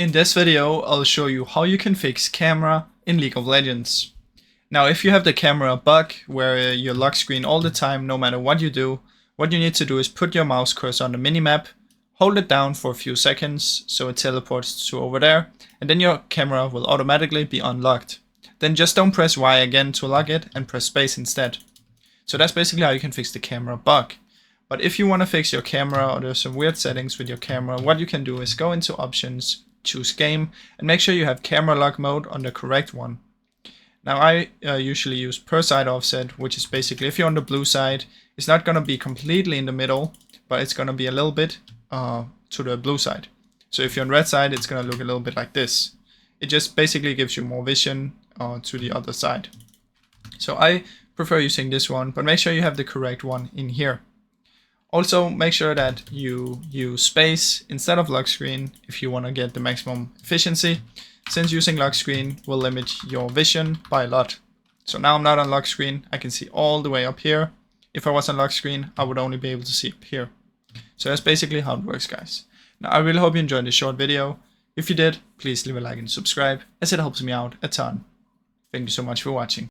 In this video, I'll show you how you can fix camera in League of Legends. Now, if you have the camera bug where you lock screen all the time, no matter what you do, what you need to do is put your mouse cursor on the minimap, hold it down for a few seconds so it teleports to over there, and then your camera will automatically be unlocked. Then just don't press Y again to lock it and press space instead. So that's basically how you can fix the camera bug. But if you want to fix your camera or there's some weird settings with your camera, what you can do is go into options, choose game, and make sure you have camera lock mode on the correct one. Now I usually use per side offset, which is basically if you're on the blue side, it's not going to be completely in the middle, but it's going to be a little bit to the blue side. So if you're on red side, it's going to look a little bit like this. It just basically gives you more vision to the other side. So I prefer using this one, but make sure you have the correct one in here. Also, make sure that you use space instead of lock screen if you want to get the maximum efficiency, since using lock screen will limit your vision by a lot. So now I'm not on lock screen, I can see all the way up here. If I was on lock screen, I would only be able to see up here. So that's basically how it works, guys. Now I really hope you enjoyed this short video. If you did, please leave a like and subscribe, as it helps me out a ton. Thank you so much for watching.